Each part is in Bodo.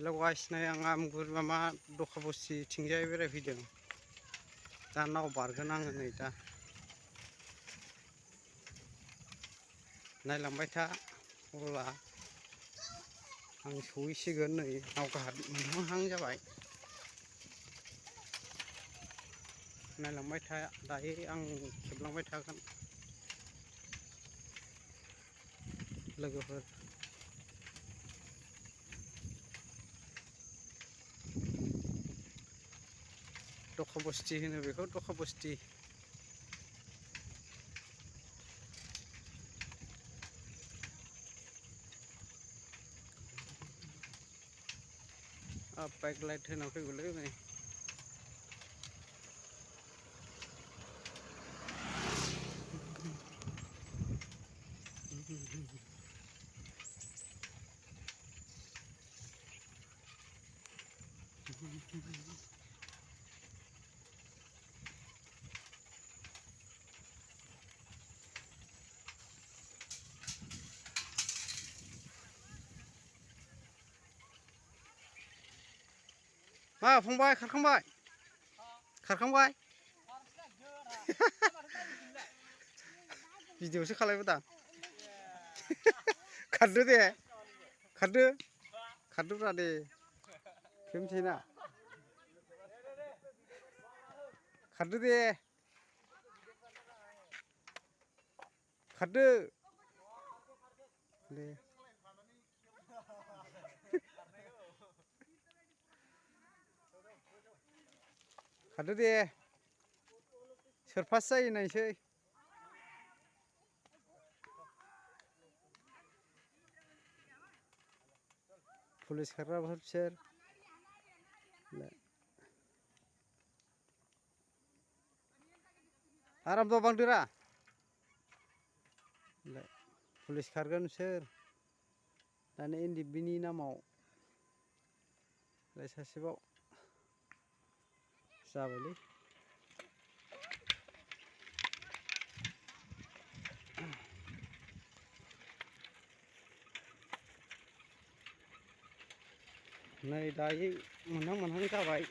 हेल' गाइस नै आं आमगुर मामा दखाबस्थिथिंजाय बेरायफैदों। दा नाव बारगोन आङो नै दा। नायलांबाय था अब्ला आं सहैसिगोन नै नाव मोनहांहां जाबाय। नायलांबाय था दायो आं खेबलांबाय थागोन लोगोफोर। दखाबस्थि होनो बेखौ दखाबस्थि। बाइक लाइट होना फैगौलै नै। मा फंबाय खारखांबाय? खारखांबाय? भिडिअ'सो खालायबोदां। खारदो दे खारदो खारदोब्रा दे खेबनोसैना खारदो दे खारदो दे। खारदो दे सोर फार्स्ट जायो नायसै। पुलिस खारग्राफोर बिसोर। आराम दाबांदोरा पुलिस खारगोन बिसोर दानि एनडिएफबि नामाव सासेबाव जाबायलै। नै दायो मोनहां जाबाय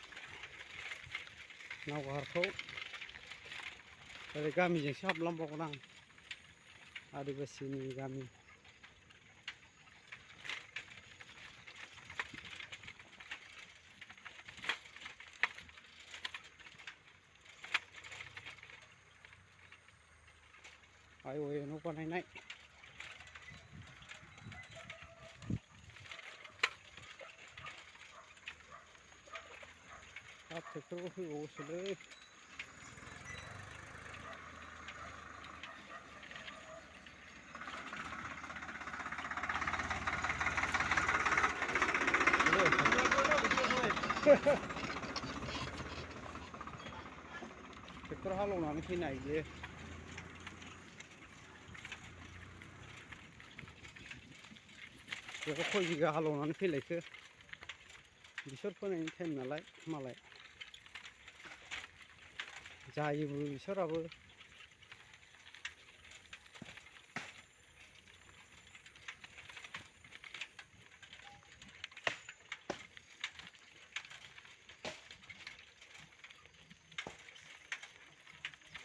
नावहारखौ। ओरै गामिजोंसो हाबलांबावगोन आं आदिबासिनि गामि। हाइवे न' बानायनाय। हाब ट्रेक्टरबो फैबावोसोलै। ट्रेक्टर हालेवनानै फैनाय बियो। बेखौ खय बिगा हालेवनानै फैलायखो। बेसर फोनायनि टाइम नालाय मालाय जायोबो बेसराबो।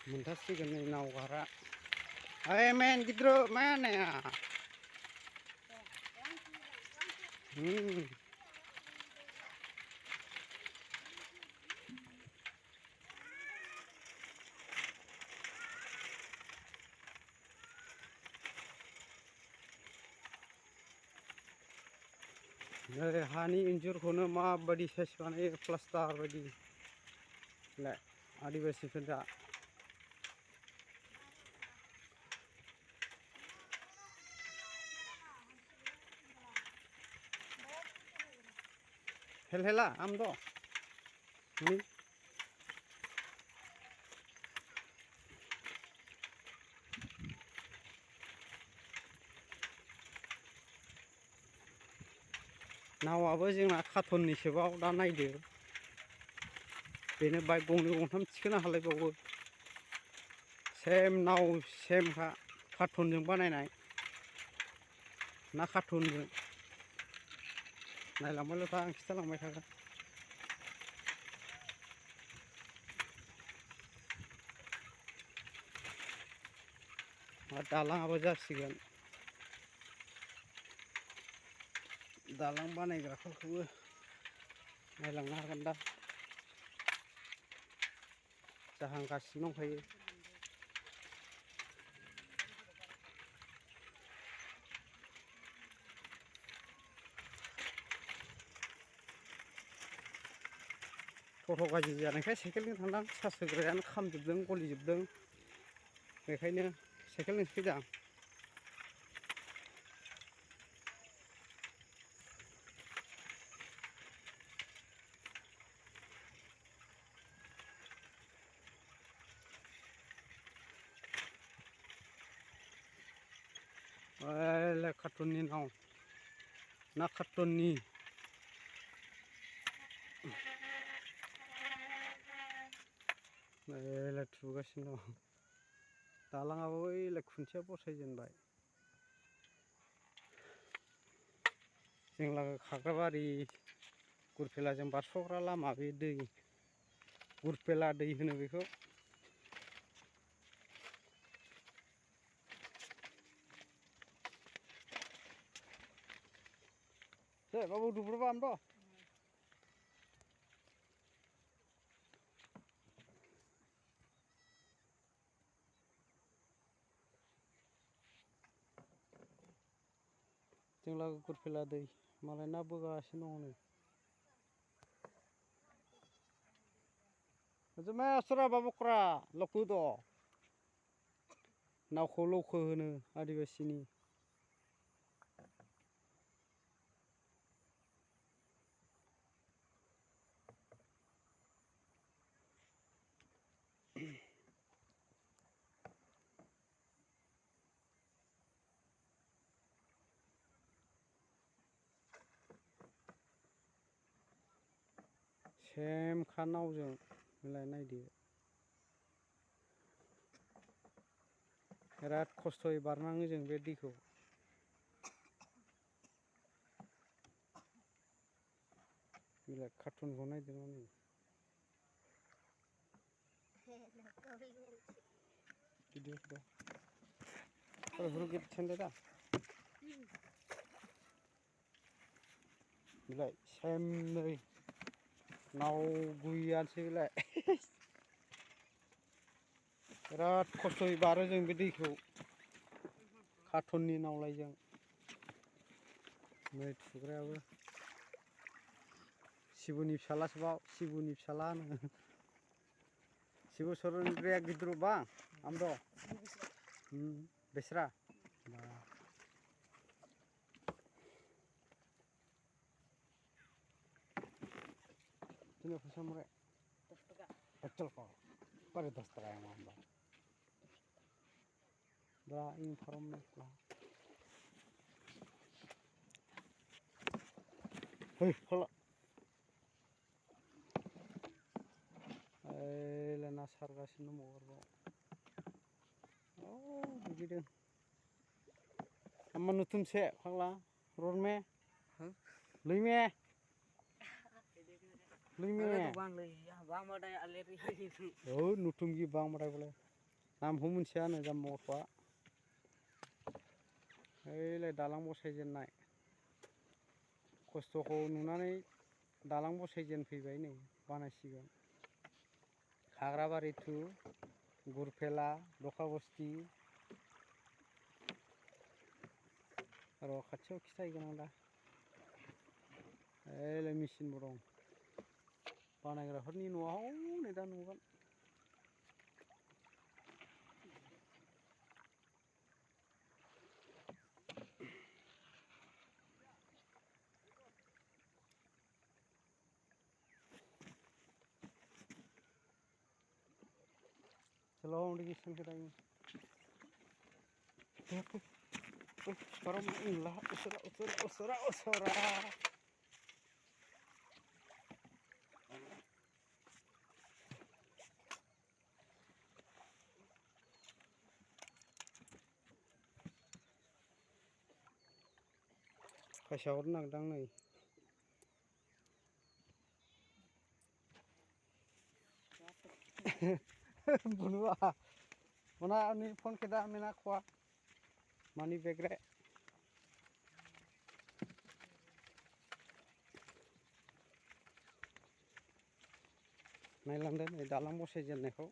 मोनथारसिगोन नै नावगारा। Hey man, Gidro, mana ya? Dari hani injur kono ma badi seswane plastar badi. Le, adibasi kerja. Hel-hela, am do. Ni. नावाबो जोंना कार्टुननिसोबाव दा नायदो बेनो बाइक गंनै गंथाम थिखोनो हालायबावो सेम नाव सेमखा कार्टुनजों बानायनाय ना कार्टुनजों नायलांबायल' था आं खिथालांबाय थागोन दालाङाबो जासिगोन दालां बानायग्राफोरखौबो नायलांनो हागोन दा जाहांगासिनो दंखायो टट' गाज्रि जानायखाय साइकेलजों थांदां चार्ज होग्रायानो खामजोबदों गलिजोबदों बेखायनो साइकेलजोंसो फैदों आं कार्टुननि नाव ना कार्टुननि थुगासिनो दं दालाङाबो ओइलाय खुन्थिया बसायजेनबाय जों लागो खाग्राबारि गुरफेलाजों बारस'ग्रा लामा बे दै गुरफेला दै होनो बेखौ बाबु दुब्रुबा आमद' जों लागो गुरफेला दै मालाय ना बोगासिनो दङ नै Macam asra babukra lokudo नावखौ लौखो होनो आदिबासिनि सेम खा नावजों मिलाय नायदो बिराद खस्थ'यै बारनाङो जों बे दैखौ बिलाय कार्टुनखौ नायदो नै भिडिअ दा रुगित सेन्डे दा बिलाय सेम नै नाव गुइयानोसै बिलाय बिराद खस्थ'यै बारो जों बे दैखौ कार्टुननि नावलायजों नै थुग्रायाबो शिबुनि फिसालासोबाव शिबुनि फिसाला होनो शिबु सरन रे गिद्रु बा आमदो बेसरा Sini fasa mereka 10 taka. Betul kok. Pada 10 taka yang mana? Dah informasi lah. Hei, kalau lena sarga sini mau berbo. Oh, begitu. Amma nutum se, kalau rorme, lime. Lime. Oh, nutum gi bang marai boleh. Nam humun siapa jam mau apa? Hei, dalang bosai jenai. Kostoko nunane dalang bosai jen fैबाय नै बानायसिगोन खाग्राबारि टु गुरफेला दखाबस्ति र' खाथियाव खिथाहैगोन आं दा ओइलाय मेचिनबो दं बानायग्राफोरनि न'आव नै दा नुगोन चलो उन्हें किसान कराएंगे sekarang inilah usara kasih orang nang dang nih Bunua. Mana ni phone kita mina khwa. Money bag re. Nailangdan dalang bose jennaयखौ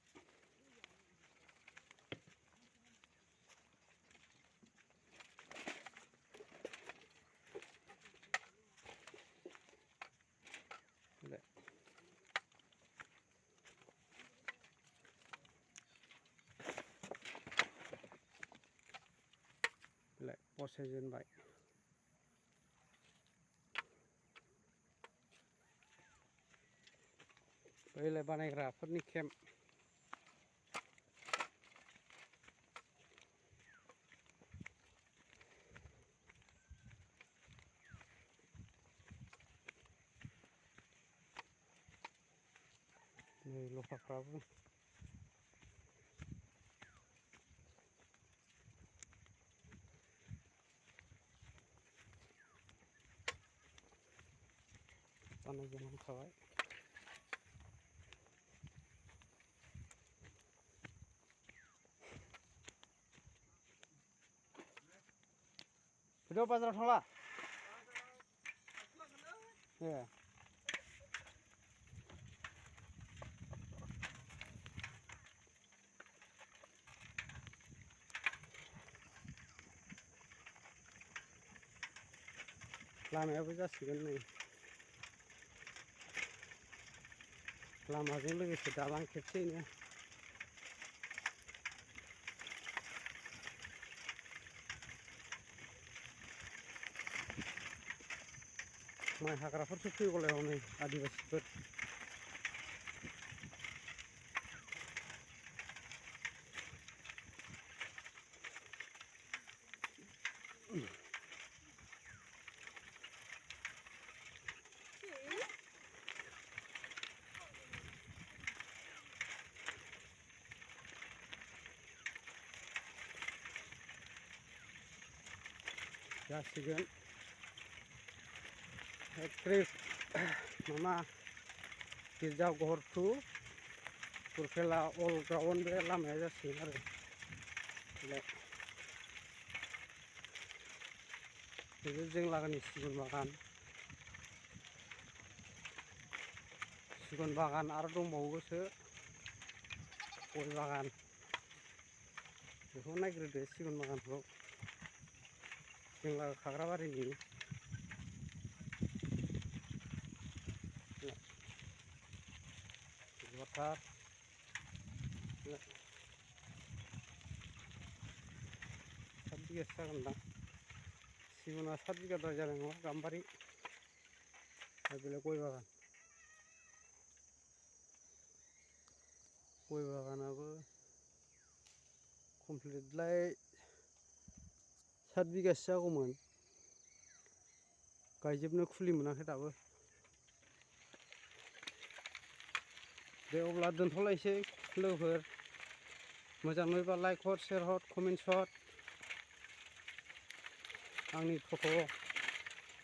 बसे जेनबाय बैलाय बानायग्राफोरनि केम्प नै लहाफ्राबो बानायजोबनानै थाबाय फैद' बाजाराव थांला ए लामायाबो जासिगोन नै लामाजों लोगोसे दालां खेबसेयैनो माइ हाग्राफोरसो फैगलायाव नै आदिबासिफोर जासिगोन ट्रिप मामा गिर्जाघर टु कुरखेला अल ग्राउन्ड बे लामाया जासिगोन आरो बेबो जों लागोनि सिगुन बागान आरो दंबावोसो गय बागान बेखौ नायग्रोदो सिगुन बागानखौ जों लागो खाग्राबारिनि वाटार 7 बिगासो जागोनदां सिगुना 7 बिगाद्राय जानाय नङा गाम्बारि आरो बेलाय गय बागानाबो कमप्लिटलाय 7 बिगासो जागौमोन गायजोबनो खुलि मोनाखै दाबो दे अब्ला दोनथ'लायसै लोगोफोर मोजां मोनोबा लाइक हर शेयार हर कमेन्ट हर आंनि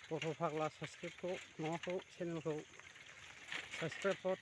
गथ' फाग्ला साबस्क्राइबखौ माबाखौ चेनेलखौ साबस्क्राइब हर